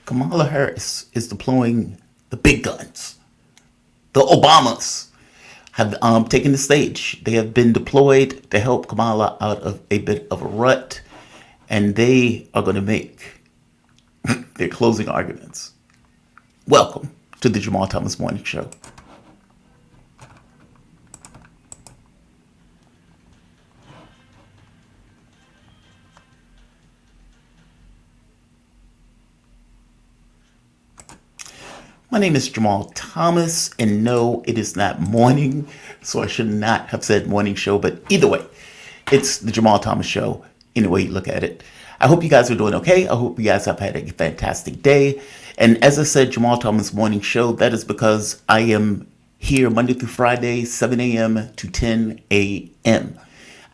Kamala Harris is deploying the big guns. The Obamas have taken the stage. They have been deployed to help Kamala out of a bit of a rut, and they are going to make their closing arguments. Welcome to the Jamarl Thomas Morning Show. My name is Jamarl Thomas, and no, it is not morning, so I should not have said morning show, but either way, it's the Jamarl Thomas Show, any way you look at it. I hope you guys are doing okay. I hope you guys have had a fantastic day. And as I said, Jamarl Thomas Morning Show, that is because I am here Monday through Friday, 7 a.m. to 10 a.m.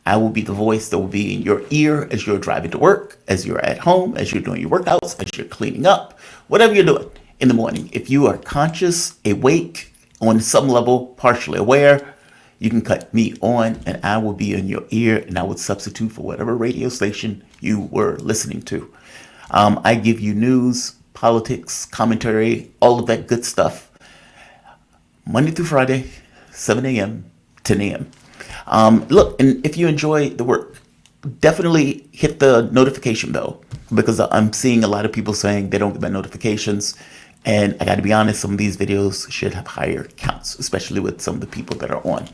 I will be the voice that will be in your ear as you're driving to work, as you're at home, as you're doing your workouts, as you're cleaning up, whatever you're doing in the morning. If you are conscious, awake, on some level, partially aware, you can cut me on and I will be in your ear and I would substitute for whatever radio station you were listening to. I give you news, politics, commentary, all of that good stuff. Monday through Friday, 7 a.m., 10 a.m. Look, and if you enjoy the work, definitely hit the notification bell because I'm seeing a lot of people saying they don't get my notifications. And I got to be honest, some of these videos should have higher counts, especially with some of the people that are on.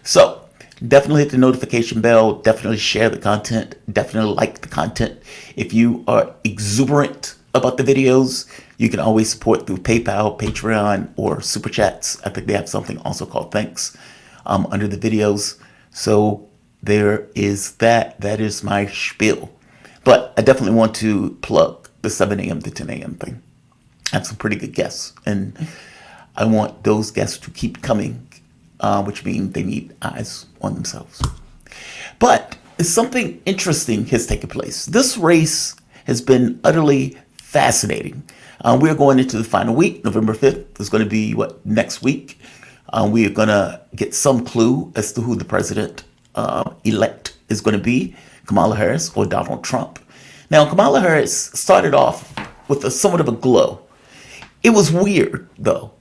So definitely hit the notification bell. Definitely share the content. Definitely like the content. If you are exuberant about the videos, you can always support through PayPal, Patreon, or Super Chats. I think they have something also called Thanks under the videos. So there is that. That is my spiel. But I definitely want to plug the 7 a.m. to 10 a.m. thing. I have some pretty good guests, and I want those guests to keep coming, which means they need eyes on themselves. But something interesting has taken place. This race has been utterly fascinating. We're going into the final week. November 5th is going to be next week. We are going to get some clue as to who the president elect is going to be, Kamala Harris or Donald Trump. Now, Kamala Harris started off with somewhat of a glow. It was weird, though.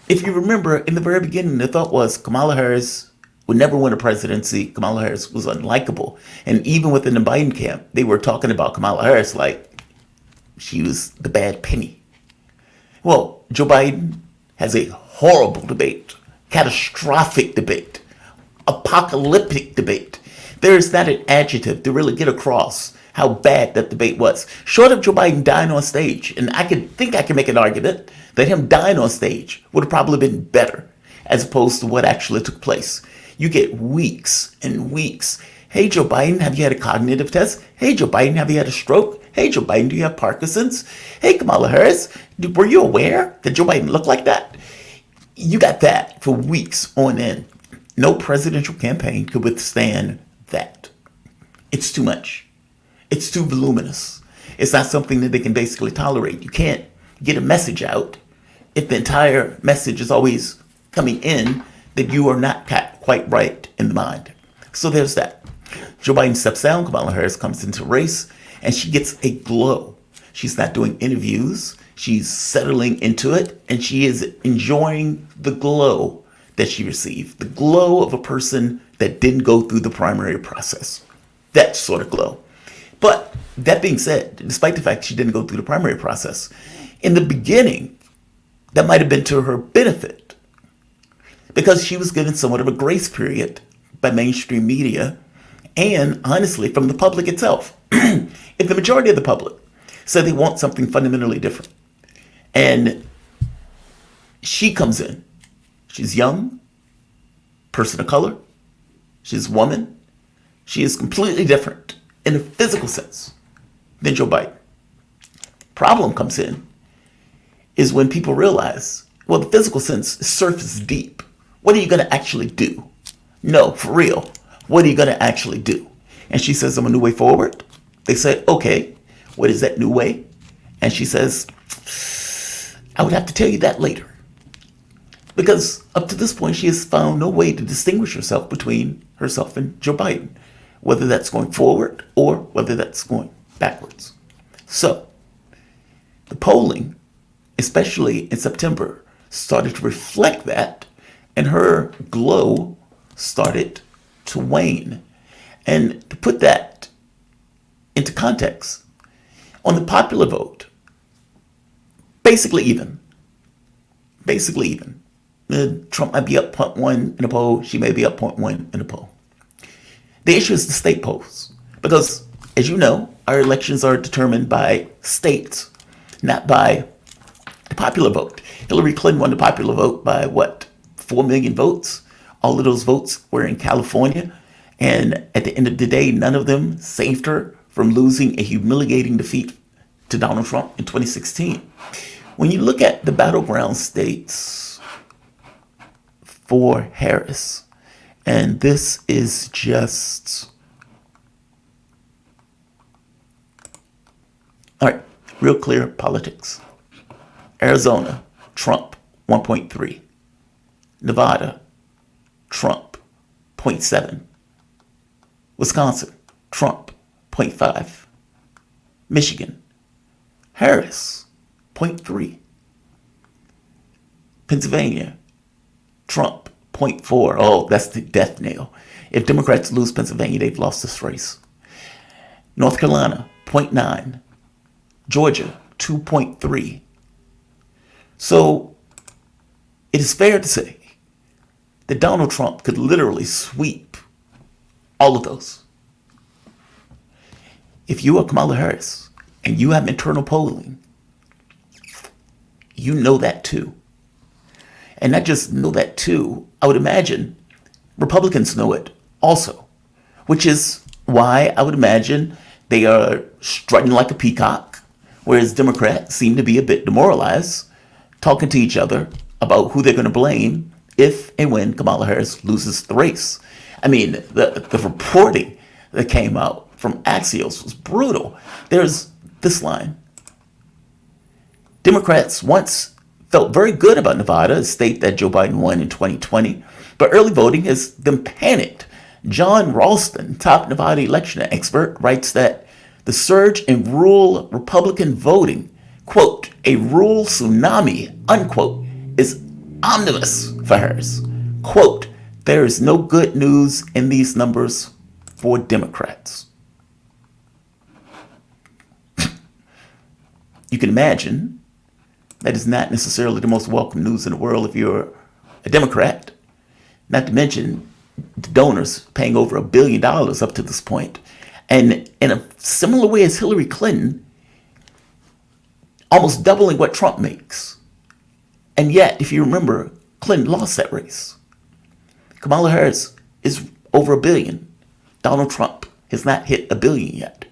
If you remember, in the very beginning, the thought was Kamala Harris would never win a presidency. Kamala Harris was unlikable. And even within the Biden camp, they were talking about Kamala Harris like she was the bad penny. Well, Joe Biden has a horrible debate, catastrophic debate, apocalyptic debate. There is not an adjective to really get across how bad that debate was. Short of Joe Biden dying on stage, and I can make an argument that him dying on stage would have probably been better as opposed to what actually took place. You get weeks and weeks. Hey, Joe Biden, have you had a cognitive test? Hey, Joe Biden, have you had a stroke? Hey, Joe Biden, do you have Parkinson's? Hey, Kamala Harris, were you aware that Joe Biden looked like that? You got that for weeks on end. No presidential campaign could withstand that. It's too much. It's too voluminous. It's not something that they can basically tolerate. You can't get a message out if the entire message is always coming in that you are not quite right in the mind. So there's that. Joe Biden steps down. Kamala Harris comes into the race, and she gets a glow. She's not doing interviews. She's settling into it, and she is enjoying the glow that she received. The glow of a person that didn't go through the primary process. That sort of glow. But that being said, despite the fact she didn't go through the primary process, in the beginning, that might have been to her benefit because she was given somewhat of a grace period by mainstream media and, honestly, from the public itself. If the majority of the public said they want something fundamentally different, and she comes in, she's young, person of color, she's a woman, she is completely different in a physical sense than Joe Biden. Problem comes in is when people realize, well, the physical sense is surface deep. What are you going to actually do? No, for real. What are you going to actually do? And she says, I'm a new way forward. They say, okay, what is that new way? And she says, I would have to tell you that later. Because up to this point, she has found no way to distinguish herself between herself and Joe Biden, whether that's going forward or whether that's going backwards. So the polling especially in September, started to reflect that, and her glow started to wane. And to put that into context, on the popular vote, basically even. Trump might be up 0.1 in a poll, she may be up 0.1 in a poll. The issue is the state polls, because, as you know, our elections are determined by states, not by the popular vote. Hillary Clinton won the popular vote by, 4 million votes? All of those votes were in California, and at the end of the day, none of them saved her from losing a humiliating defeat to Donald Trump in 2016. When you look at the battleground states for Harris, and this is just, all right, real clear politics. Arizona, Trump, 1.3. Nevada, Trump, 0.7. Wisconsin, Trump, 0.5. Michigan, Harris, 0.3. Pennsylvania, Trump, 0.4. Oh, that's the death nail. If Democrats lose Pennsylvania, they've lost this race. North Carolina, 0.9. Georgia, 2.3. So it is fair to say that Donald Trump could literally sweep all of those. If you are Kamala Harris and you have internal polling, you know that too. And not just know that too, I would imagine Republicans know it also, which is why I would imagine they are strutting like a peacock, whereas Democrats seem to be a bit demoralized, talking to each other about who they're going to blame if and when Kamala Harris loses the race. I mean, the reporting that came out from Axios was brutal. There's this line. Democrats once felt very good about Nevada, a state that Joe Biden won in 2020, but early voting has them panicked. John Ralston, top Nevada election expert, writes that the surge in rural Republican voting, quote, a rural tsunami, unquote, is omnibus for Harris. Quote, there is no good news in these numbers for Democrats. You can imagine that is not necessarily the most welcome news in the world if you're a Democrat, not to mention the donors paying over $1 billion up to this point. And in a similar way as Hillary Clinton, almost doubling what Trump makes. And yet, if you remember, Clinton lost that race. Kamala Harris is over $1 billion. Donald Trump has not hit $1 billion yet.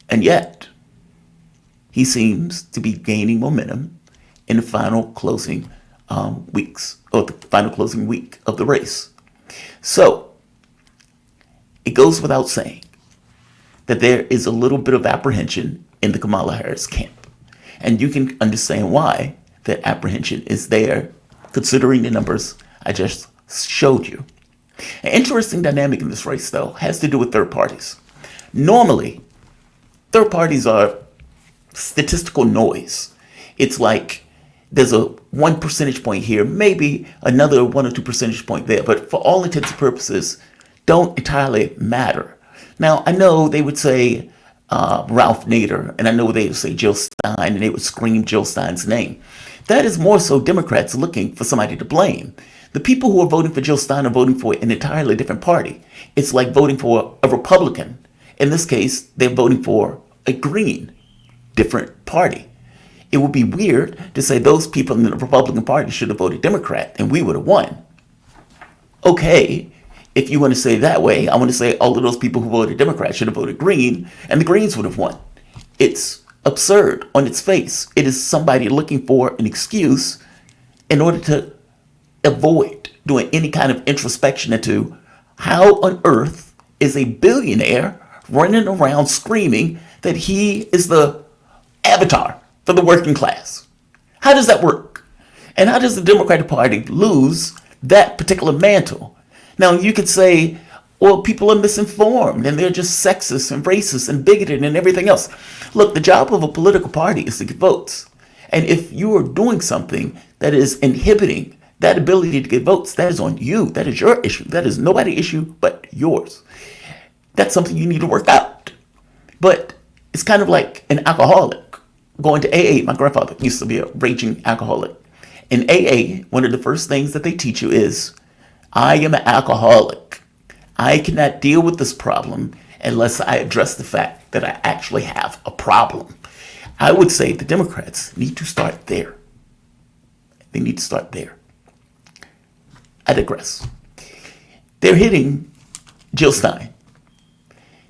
And yet, he seems to be gaining momentum in the final closing weeks, or the final closing week of the race. So, it goes without saying that there is a little bit of apprehension in the Kamala Harris camp. And you can understand why that apprehension is there, considering the numbers I just showed you. An interesting dynamic in this race, though, has to do with third parties. Normally, third parties are statistical noise. It's like there's a 1 percentage point here, maybe another 1 or 2 percentage point there, but for all intents and purposes, don't entirely matter. Now, I know they would say Ralph Nader, and I know they would say Jill Stein, and they would scream Jill Stein's name. That is more so Democrats looking for somebody to blame. The people who are voting for Jill Stein are voting for an entirely different party. It's like voting for a Republican. In this case, they're voting for a green, different party. It would be weird to say those people in the Republican Party should have voted Democrat and we would have won. Okay, if you want to say it that way, I want to say all of those people who voted Democrat should have voted Green and the Greens would have won. It's absurd on its face. It is somebody looking for an excuse in order to avoid doing any kind of introspection into how on earth is a billionaire running around screaming that he is the avatar for the working class. How does that work? And how does the Democratic Party lose that particular mantle? Now, you could say, well, people are misinformed and they're just sexist and racist and bigoted and everything else. Look, the job of a political party is to get votes. And if you are doing something that is inhibiting that ability to get votes, that is on you. That is your issue. That is nobody's issue but yours. That's something you need to work out. But it's kind of like an alcoholic going to AA. My grandfather used to be a raging alcoholic. In AA, one of the first things that they teach you is, I am an alcoholic. I cannot deal with this problem unless I address the fact that I actually have a problem. I would say the Democrats need to start there. They need to start there. I digress. They're hitting Jill Stein.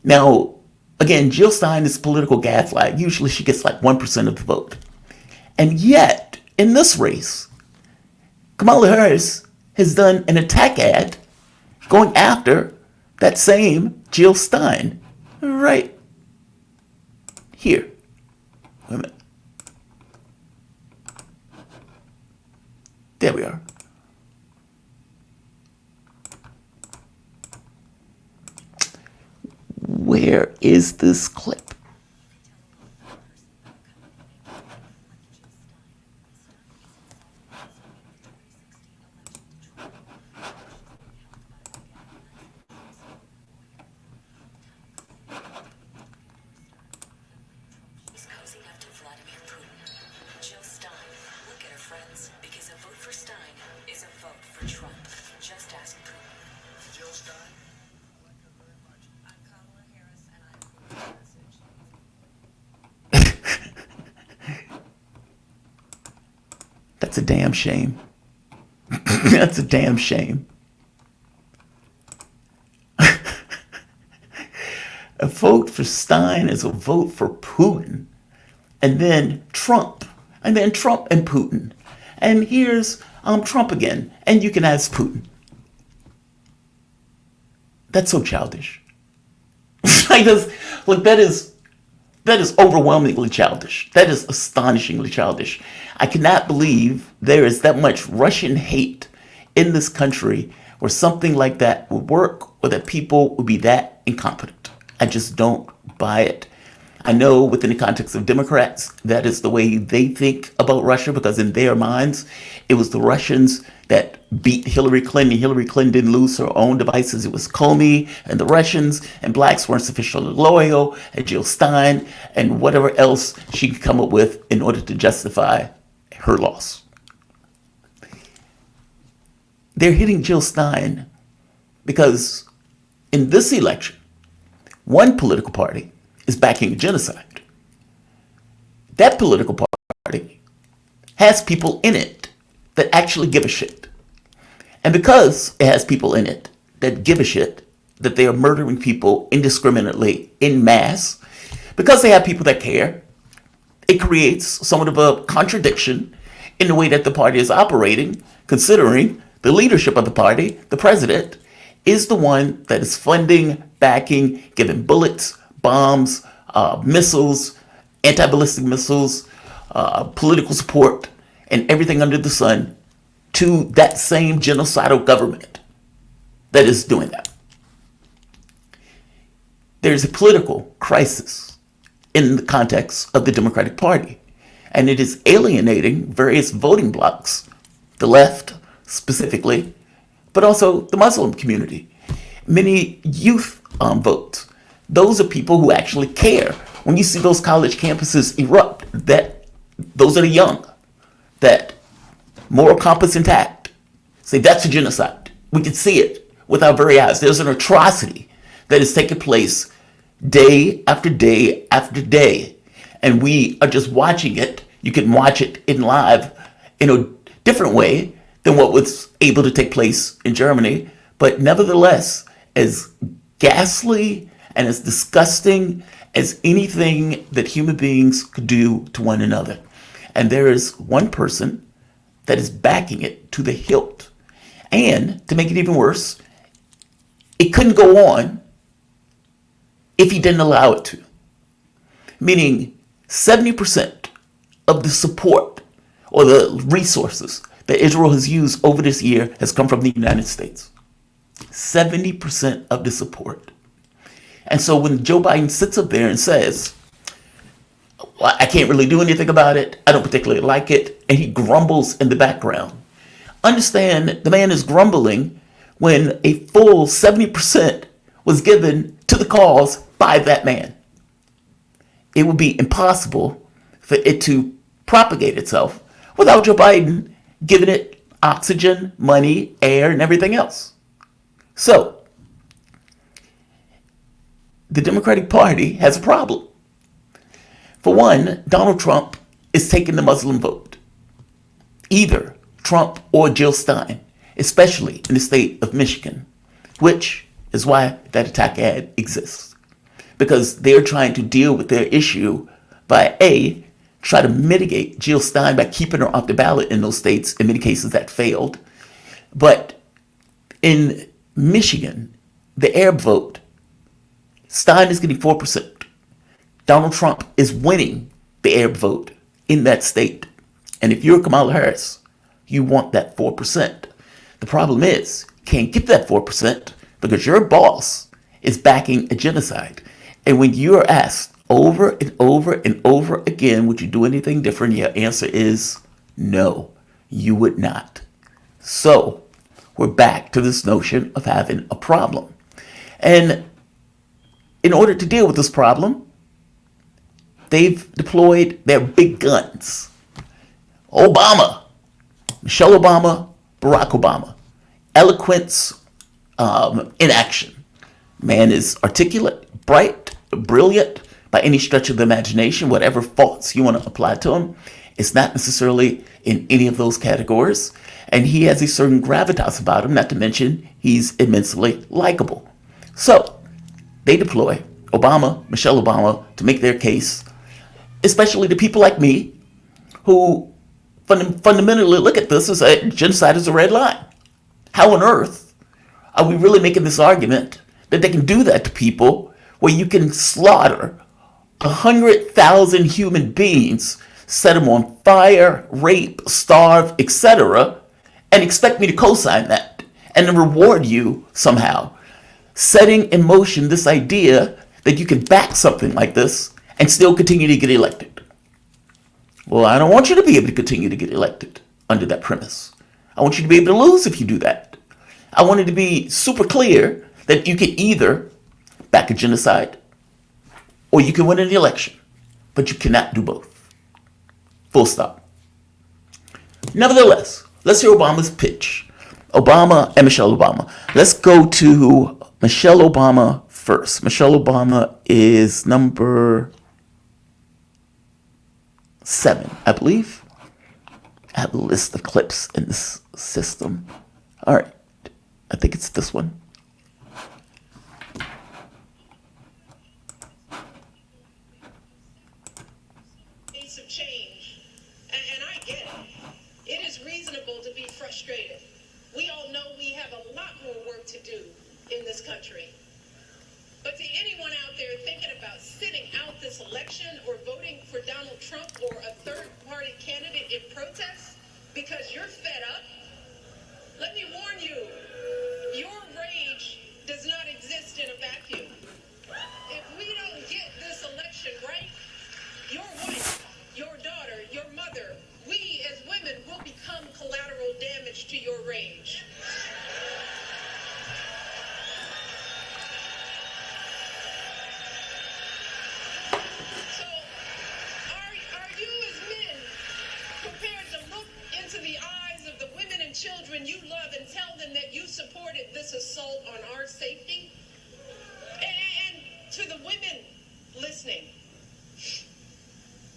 Now, again, Jill Stein is political gadfly. Usually she gets like 1% of the vote. And yet, in this race, Kamala Harris has done an attack ad going after that same Jill Stein right here. Wait a minute. There we are. Where is this clip? Jill Stein, look at her friends, because a vote for Stein is a vote for Trump. Just ask Putin. Jill Stein? I like her very much. I'm Kamala Harris, and I approve the message. That's a damn shame. That's a damn shame. A vote for Stein is a vote for Putin. And then Trump. And then Trump and Putin. And here's Trump again. And you can ask Putin. That's so childish. Look, that is overwhelmingly childish. That is astonishingly childish. I cannot believe there is that much Russian hate in this country where something like that would work, or that people would be that incompetent. I just don't buy it. I know within the context of Democrats, that is the way they think about Russia, because in their minds, it was the Russians that beat Hillary Clinton. Hillary Clinton didn't lose her own devices. It was Comey and the Russians, and blacks weren't sufficiently loyal, and Jill Stein, and whatever else she could come up with in order to justify her loss. They're hitting Jill Stein because in this election, one political party is backing a genocide. That political party has people in it that actually give a shit. And because it has people in it that give a shit, that they are murdering people indiscriminately in mass, because they have people that care, it creates somewhat of a contradiction in the way that the party is operating, considering the leadership of the party, the president, is the one that is funding, backing, giving bullets, bombs, missiles, anti-ballistic missiles, political support, and everything under the sun to that same genocidal government that is doing that. There's a political crisis in the context of the Democratic Party, and it is alienating various voting blocs, the left specifically, but also the Muslim community. Many youth votes. Those are people who actually care. When you see those college campuses erupt, those are the young, that moral compass intact, say that's a genocide. We can see it with our very eyes. There's an atrocity that is taking place day after day after day, and we are just watching it. You can watch it in live in a different way than what was able to take place in Germany, but nevertheless, as ghastly and as disgusting as anything that human beings could do to one another. And there is one person that is backing it to the hilt. And to make it even worse, it couldn't go on if he didn't allow it to. Meaning 70% of the support or the resources that Israel has used over this year has come from the United States. 70% of the support. And so when Joe Biden sits up there and says, Well, I can't really do anything about it. I don't particularly like it. And he grumbles in the background. Understand, the man is grumbling when a full 70% was given to the cause by that man. It would be impossible for it to propagate itself without Joe Biden giving it oxygen, money, air, and everything else. So, the Democratic Party has a problem. For one, Donald Trump is taking the Muslim vote. Either Trump or Jill Stein, especially in the state of Michigan, which is why that attack ad exists. Because they're trying to deal with their issue by A, try to mitigate Jill Stein by keeping her off the ballot in those states. In many cases, that failed. But in Michigan, the Arab vote, Stein is getting 4%. Donald Trump is winning the Arab vote in that state. And if you're Kamala Harris, you want that 4%. The problem is, you can't get that 4% because your boss is backing a genocide. And when you are asked over and over and over again, would you do anything different? Your answer is no, you would not. So we're back to this notion of having a problem. And in order to deal with this problem, they've deployed their big guns. Obama, Michelle Obama, Barack Obama. Eloquence in action. Man is articulate, bright, brilliant by any stretch of the imagination, whatever faults you want to apply to him. It's not necessarily in any of those categories. And he has a certain gravitas about him, not to mention he's immensely likable. So they deploy Obama, Michelle Obama, to make their case, especially to people like me who fundamentally look at this as a genocide is a red line. How on earth are we really making this argument that they can do that to people where you can slaughter 100,000 human beings, set them on fire, rape, starve, etc., and expect me to co-sign that and then reward you somehow, setting in motion this idea that you can back something like this and still continue to get elected? Well, I don't want you to be able to continue to get elected under that premise. I want you to be able to lose if you do that. I want it to be super clear that you can either back a genocide or you can win an election, but you cannot do both. Full stop. Nevertheless, let's hear Obama's pitch. Obama and Michelle Obama. Let's go to Michelle Obama first. Michelle Obama is number 7, I believe. I have a list of clips in this system. All right. I think it's this one. Of change, and I get it. It is reasonable to be frustrated. We all know we have a lot more work to do in this country. But to anyone out there thinking about sitting out this election or voting for Donald Trump or a third-party candidate in protest because you're fed up, let me warn you, your rage does not exist in a vacuum. If we don't get this election right, your wife, your daughter, your mother, we as women will become collateral damage to your rage. So, are you as men prepared to look into the eyes of the women and children you love and tell them that you supported this assault on our safety? And to the women listening,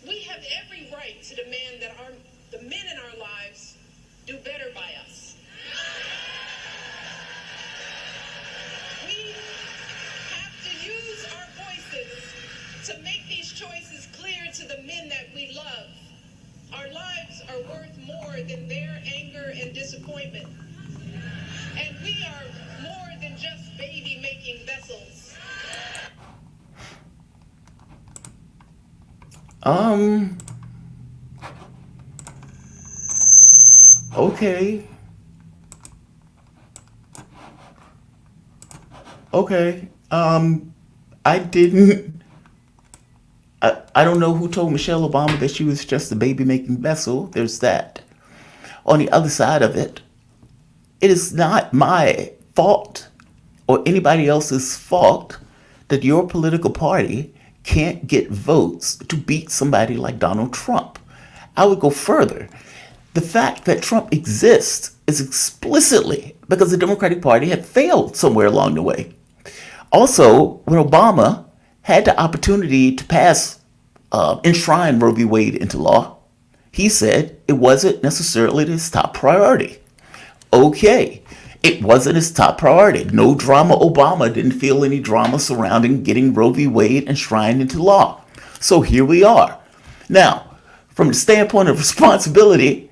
we have every right to demand that the men in our lives do better by us. We have to use our voices to make these choices clear to the men that we love. Our lives are worth more than their anger and disappointment. And we are more than just baby-making vessels. Okay. Okay. I didn't. I I don't know who told Michelle Obama that she was just a baby making vessel. There's that. On the other side of it, it is not my fault or anybody else's fault that your political party can't get votes to beat somebody like Donald Trump. I would go further. The fact that Trump exists is explicitly because the Democratic Party had failed somewhere along the way. Also, when Obama had the opportunity to enshrine Roe v. Wade into law, he said it wasn't necessarily his top priority. Okay, it wasn't his top priority. No drama. Obama didn't feel any drama surrounding getting Roe v. Wade enshrined into law. So here we are. Now, from the standpoint of responsibility,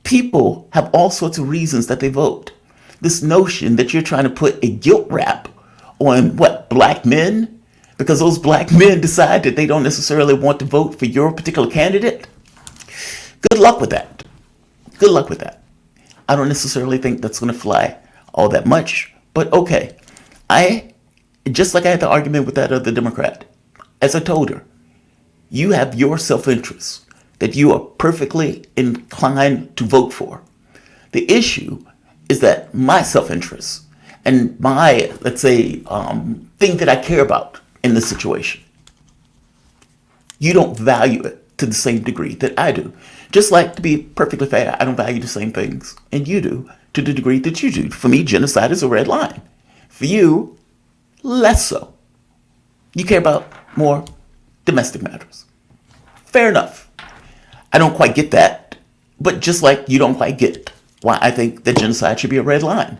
people have all sorts of reasons that they vote. This notion that you're trying to put a guilt rap on black men, because those black men decide that they don't necessarily want to vote for your particular candidate. Good luck with that. Good luck with that. I don't necessarily think that's going to fly all that much, but okay. Just like I had the argument with that other Democrat, as I told her, you have your self-interest that you are perfectly inclined to vote for. The issue is that my self-interest and my, let's say, thing that I care about in this situation, you don't value it to the same degree that I do. Just like, to be perfectly fair, I don't value the same things, and you do to the degree that you do. For me, genocide is a red line. For you, less so. You care about more domestic matters. Fair enough. I don't quite get that, but just like you don't quite get why I think that genocide should be a red line.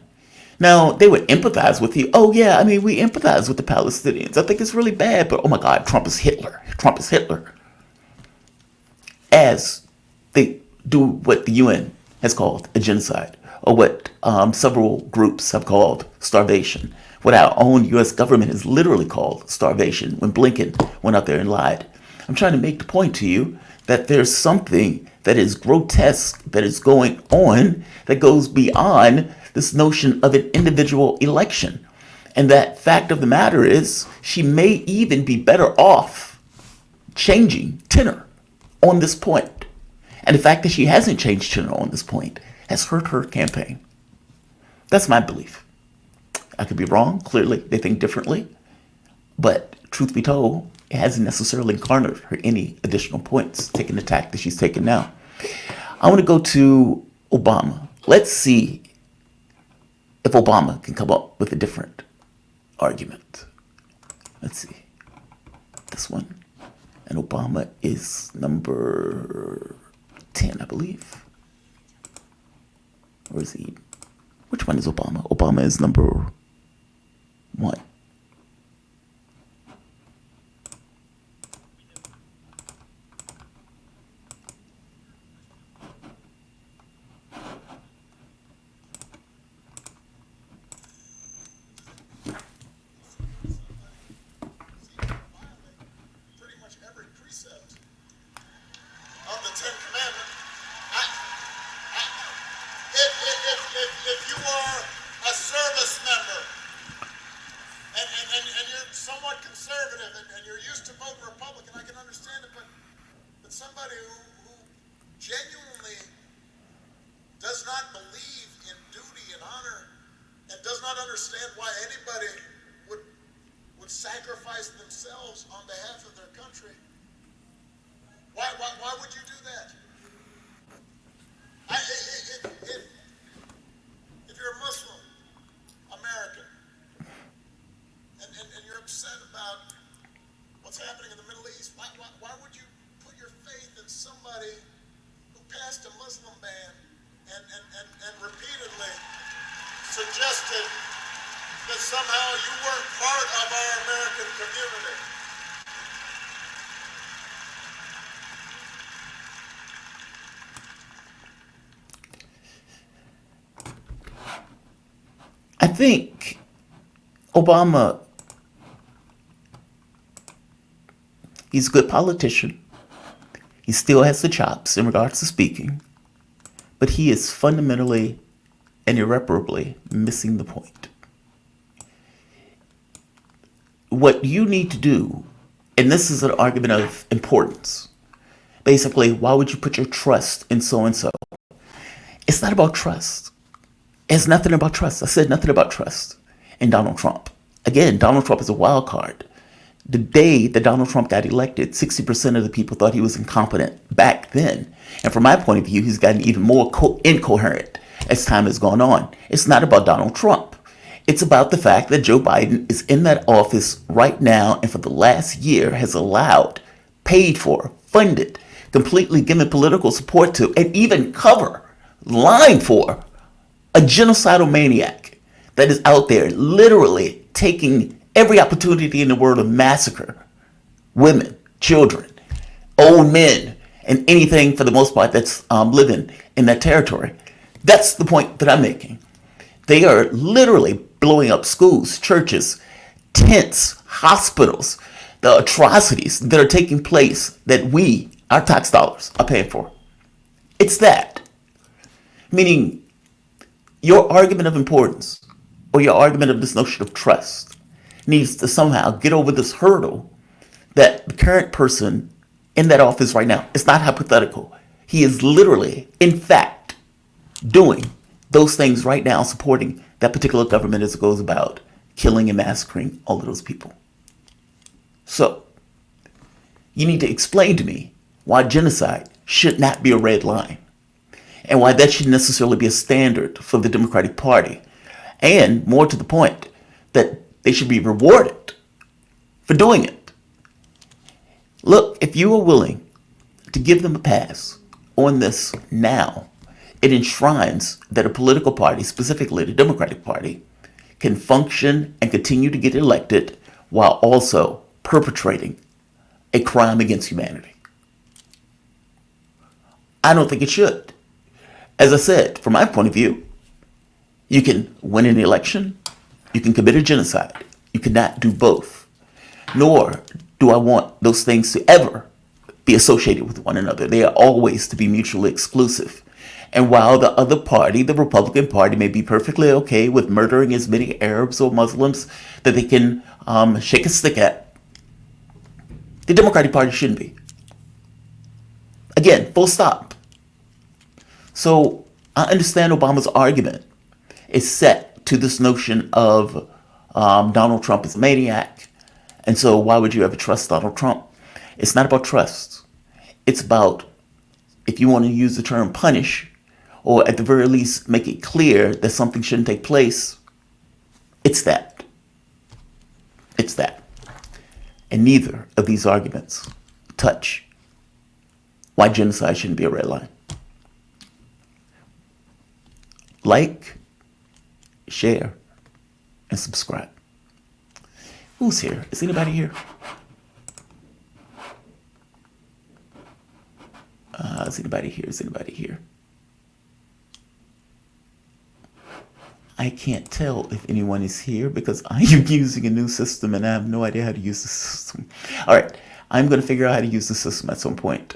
Now, they would empathize with you. Oh, yeah, I mean, we empathize with the Palestinians. I think it's really bad, but oh my God, Trump is Hitler. Trump is Hitler. As they do what the UN has called a genocide, or what several groups have called starvation, what our own U.S. government has literally called starvation when Blinken went out there and lied. I'm trying to make the point to you that there's something that is grotesque that is going on that goes beyond this notion of an individual election. And that fact of the matter is, she may even be better off changing tenor on this point. And the fact that she hasn't changed tenor on this point has hurt her campaign. That's my belief. I could be wrong. Clearly, they think differently. But truth be told, it hasn't necessarily garnered her any additional points, taking the tack that she's taken now. I want to go to Obama. Let's see if Obama can come up with a different argument. Let's see. This one. And Obama is number 10, I believe. Or is he? Which one is Obama? Obama is number 1. If you are a service member and you're somewhat conservative and you're used to voting Republican, I can understand it, but somebody who genuinely does not believe in duty and honor and does not understand why anybody would sacrifice themselves on behalf of their country, why would you do that? If you're a Muslim American and you're upset about what's happening in the Middle East, why would you put your faith in somebody who passed a Muslim ban and repeatedly suggested that somehow you weren't part of our American community? I think Obama, he's a good politician. He still has the chops in regards to speaking, but he is fundamentally and irreparably missing the point. What you need to do And this is an argument of importance. Basically, why would you put your trust in so and so? It's not about trust. It's nothing about trust. I said nothing about trust in Donald Trump. Again, Donald Trump is a wild card. The day that Donald Trump got elected, 60% of the people thought he was incompetent back then. And from my point of view, he's gotten even more incoherent as time has gone on. It's not about Donald Trump. It's about the fact that Joe Biden is in that office right now and for the last year has allowed, paid for, funded, completely given political support to, and even line for a genocidal maniac that is out there literally taking every opportunity in the world to massacre women, children, old men, and anything for the most part that's living in that territory. That's the point that I'm making. They are literally blowing up schools, churches, tents, hospitals, the atrocities that are taking place that we, our tax dollars, are paying for. It's that. Meaning, your argument of importance or your argument of this notion of trust needs to somehow get over this hurdle that the current person in that office right now, it's not hypothetical. He is literally, in fact, doing those things right now, supporting that particular government as it goes about killing and massacring all of those people. So, you need to explain to me why genocide should not be a red line and why that should necessarily be a standard for the Democratic Party. And more to the point, that they should be rewarded for doing it. Look, if you are willing to give them a pass on this now, it enshrines that a political party, specifically the Democratic Party, can function and continue to get elected while also perpetrating a crime against humanity. I don't think it should. As I said, from my point of view, you can win an election, you can commit a genocide. You cannot do both. Nor do I want those things to ever be associated with one another. They are always to be mutually exclusive. And while the other party, the Republican Party, may be perfectly okay with murdering as many Arabs or Muslims that they can shake a stick at, the Democratic Party shouldn't be. Again, full stop. So I understand Obama's argument is set to this notion of Donald Trump is a maniac. And so why would you ever trust Donald Trump? It's not about trust. It's about, if you want to use the term punish, or at the very least make it clear that something shouldn't take place, it's that. It's that. And neither of these arguments touch why genocide shouldn't be a red line. Like, share, and subscribe. Who's here? Is anybody here? Is anybody here? Is anybody here? I can't tell if anyone is here because I am using a new system and I have no idea how to use the system. All right, I'm going to figure out how to use the system at some point.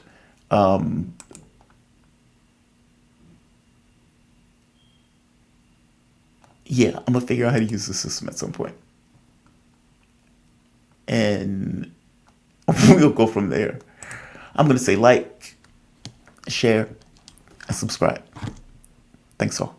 Yeah, I'm going to figure out how to use the system at some point. And we'll go from there. I'm going to say like, share, and subscribe. Thanks all.